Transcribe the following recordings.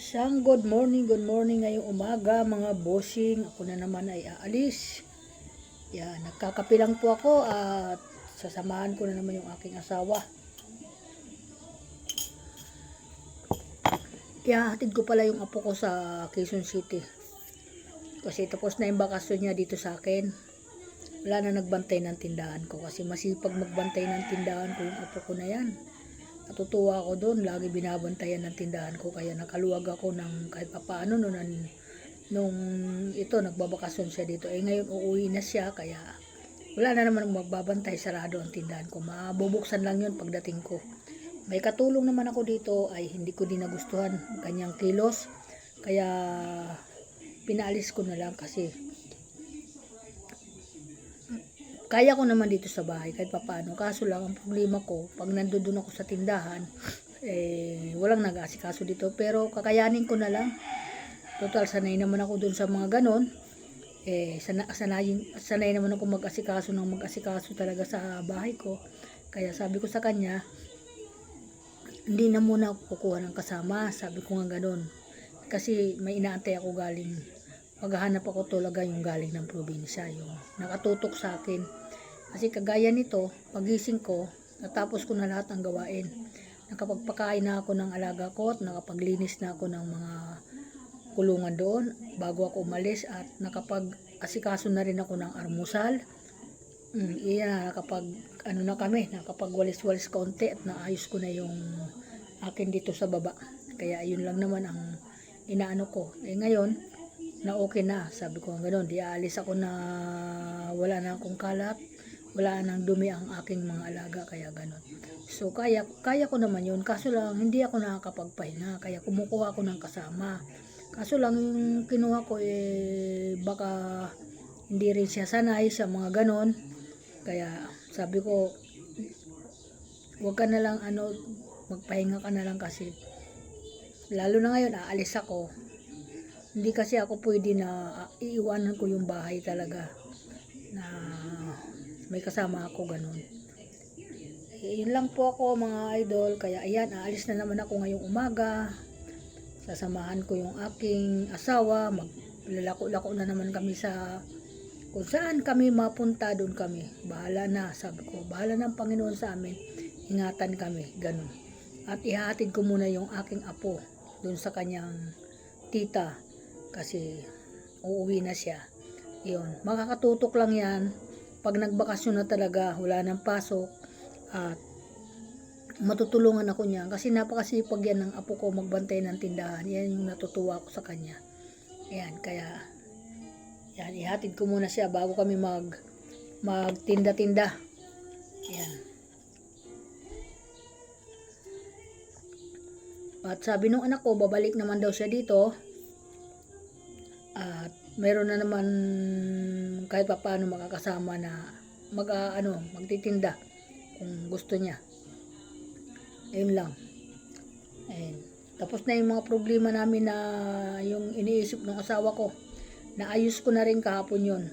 Isang good morning ngayong umaga mga bossing. Ako na naman ay aalis. Yan, nagkakape lang po ako at sasamahan ko na naman yung aking asawa. Hatid ko pala yung apo ko sa Quezon City. Kasi tapos na yung bakasyon niya dito sa akin. Wala na nagbantay ng tindahan ko kasi masipag magbantay ng tindahan ko yung apo ko na yan. Natutuwa ako doon, lagi binabantayan ng tindahan ko kaya nakaluwag ako ng kahit papaano nung ito nagbabakasyon siya dito. Ngayon uuwi na siya kaya wala na naman magbabantay, sarado ang tindahan ko. Mabubuksan lang yun pagdating ko. May katulong naman ako dito ay hindi ko din nagustuhan kanyang kilos kaya pinaalis ko na lang kasi kaya ko naman dito sa bahay kahit papaano. Kaso lang ang problema ko, pag nandoon ako sa tindahan, walang nag-aasikaso dito. Pero kakayanin ko na lang. Total, sanay naman ako dun sa mga ganon. Sanay naman ako mag-asikaso talaga sa bahay ko. Kaya sabi ko sa kanya, hindi na muna ako kukuha ng kasama. Sabi ko nga ganon. Kasi may inaantay ako galing. Maghahanap ako talaga yung galing ng probinsya, yung nakatutok sa akin. Kasi kagaya nito, pagising ko, natapos ko na lahat ng gawain. Nakapagpakain na ako ng alaga ko at nakapaglinis na ako ng mga kulungan doon bago ako umalis at nakapag-asikaso na rin ako ng almusal. Nakapagwalis-walis kaunti at naayos ko na yung akin dito sa baba. Kaya ayun lang naman ang inaano ko. Ngayon, na okay na, sabi ko gano'n, di aalis ako na wala na akong kalat, wala nang dumi ang aking mga alaga, kaya gano'n. So kaya ko naman yun, kaso lang hindi ako nakakapagpahinga, kaya kumukuha ako ng kasama. Kaso lang yung kinuha ko baka hindi rin siya sanay sa mga gano'n, kaya sabi ko wag ka na lang magpahinga ka na lang kasi lalo na ngayon aalis ako. Hindi kasi ako pwede na iiwanan ko yung bahay talaga na may kasama ako ganun. Yun lang po ako mga idol. Kaya ayan, aalis na naman ako ngayong umaga. Sasamahan ko yung aking asawa. Maglalako-lako na naman kami sa kung saan kami mapunta, doon kami. Bahala na, sabi ko. Bahala ng Panginoon sa amin. Ingatan kami, ganun. At ihahatid ko muna yung aking apo doon sa kanyang tita. Kasi uuwi na siya. Yun, makakatutok lang yan pag nagbakasyon na talaga, wala nang pasok at matutulungan ako niya kasi napakasipag yan ng apo ko magbantay ng tindahan. Yan yung natutuwa ko sa kanya. Ayan, kaya yan, ihatid ko muna siya bago kami magtinda-tinda. Ayan. At sabi nung anak ko, babalik naman daw siya dito. At meron na naman kahit paano makakasama na magtitinda kung gusto niya. Ayun lang. Ayun. Tapos na yung mga problema namin na yung iniisip ng asawa ko. Naayos ko na rin kahapon yun.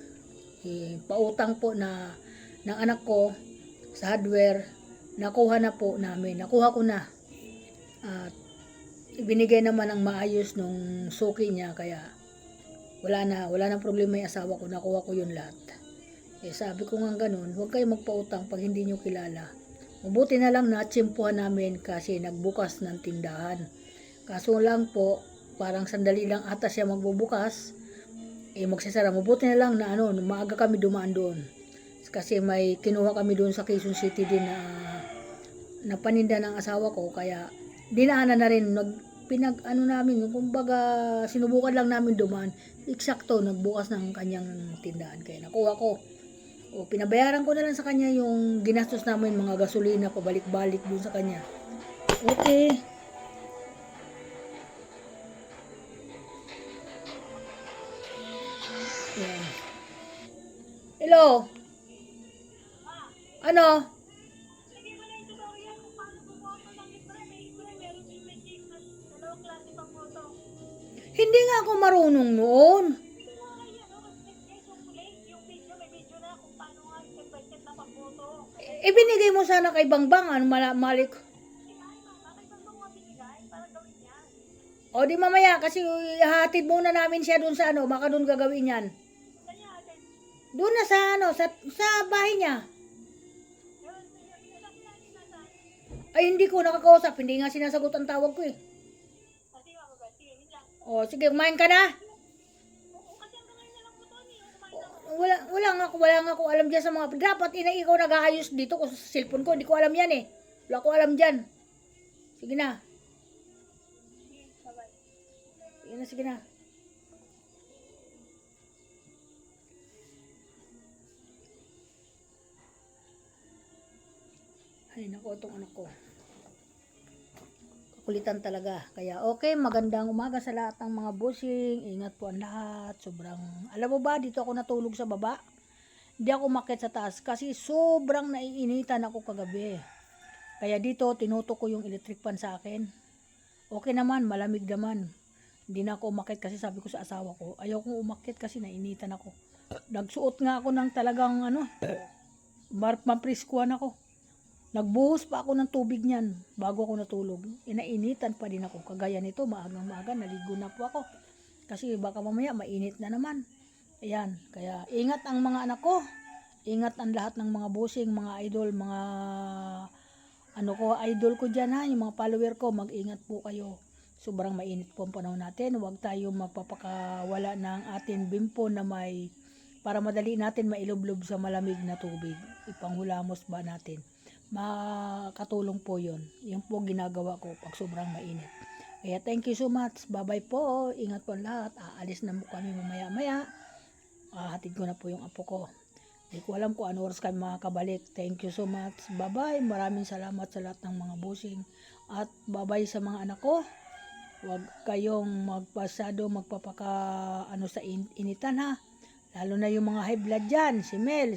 Pautang po ng anak ko sa hardware. Nakuha na po namin. Nakuha ko na. At ibinigay naman ang maayos nung suki niya kaya wala nang problema yung asawa ko, nakuha ko yun lahat. Sabi ko nga ganun, huwag kayo magpautang pag hindi nyo kilala. Mabuti na lang natsimpuhan namin kasi nagbukas ng tindahan. Kaso lang po, parang sandali lang ata siya magbubukas, magsasara. Mabuti na lang na maaga kami dumaan doon. Kasi may kinuha kami doon sa Quezon City din na paninda ng asawa ko, kaya dinaanan na rin, namin, kumbaga sinubukan lang namin dumaan, eksakto nagbukas ng kanyang tindahan kaya nakuha ko. Pinabayaran ko na lang sa kanya yung ginastos namin mga gasolina pabalik-balik dun sa kanya. Okay. Yan. Hello. Ano? Hindi nga ako marunong noon. Ibinigay mo sana kay Bangbang, malik. O di mamaya, kasi ihatid muna namin siya dun sa ano, baka dun gagawin yan. Doon na sa ano, sa bahay niya. Ay, hindi ko nakakausap. Hindi nga sinasagot ang tawag ko eh. O, sige, kumain ka na. Wala nga ako alam dyan sa mga, dapat ikaw nag-aayos dito ko sa cellphone ko. Hindi ko alam yan eh. Wala ko alam dyan. Sige na. Sige na. Ay, naku, itong anak ko. Kakulitan talaga. Kaya okay, magandang umaga sa lahat ng mga bossing. Ingat po ang lahat. Sobrang, alam mo ba, dito ako natulog sa baba. Hindi ako umakyat sa taas kasi sobrang naiinitan ako kagabi. Kaya dito, tinutok ko yung electric fan sa akin. Okay naman, malamig naman. Hindi na ako umakyat kasi sabi ko sa asawa ko, ayaw kong umakyat kasi nainitan ako. Nagsuot nga ako ng talagang ano, mapriskuhan ako. Nagbuhos pa ako ng tubig niyan bago ako natulog. Inainitan pa din ako. Kagaya nito, maagang maaga, naligo na po ako. Kasi baka mamaya mainit na naman. Ayan, kaya ingat ang mga anak ko. Ingat ang lahat ng mga bossing, mga idol, mga ano ko, idol ko dyan ha, yung mga follower ko, mag-ingat po kayo. Sobrang mainit po ang panahon natin. Huwag tayo magpapakawala ng ating bimpo na may, para madali natin mailublob sa malamig na tubig. Ipanghulamos ba natin? Makatulong po yun. Yung po ginagawa ko pag sobrang mainit. Kaya thank you so much. Bye-bye po. Ingat po lahat. Aalis na po kami mamaya-maya. Hatid ko na po yung apo ko. Hindi ko alam kung ano oras kami makakabalik. Thank you so much. Bye-bye. Maraming salamat sa lahat ng mga bossing. At bye-bye sa mga anak ko. Huwag kayong magpapaka ano sa initan ha. Lalo na yung mga high blood dyan. Si Mel.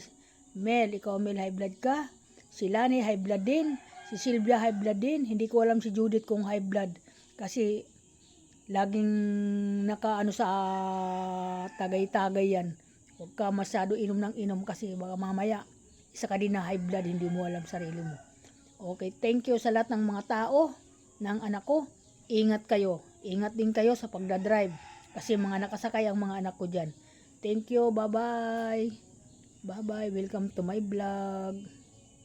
Mel, ikaw Mel, high blood ka? Si Lani high blood din. Si Sylvia high blood din. Hindi ko alam si Judith kung high blood. Kasi laging nakaano sa tagay-tagay yan. Huwag ka masyado inom ng inom kasi baka mamaya isa ka din na high blood, hindi mo alam sarili mo. Okay, thank you sa lahat ng mga tao, ng anak ko. Ingat kayo. Ingat din kayo sa pagdadrive. Kasi mga nakasakay ang mga anak ko dyan. Thank you. Bye-bye. Bye-bye. Welcome to my vlog.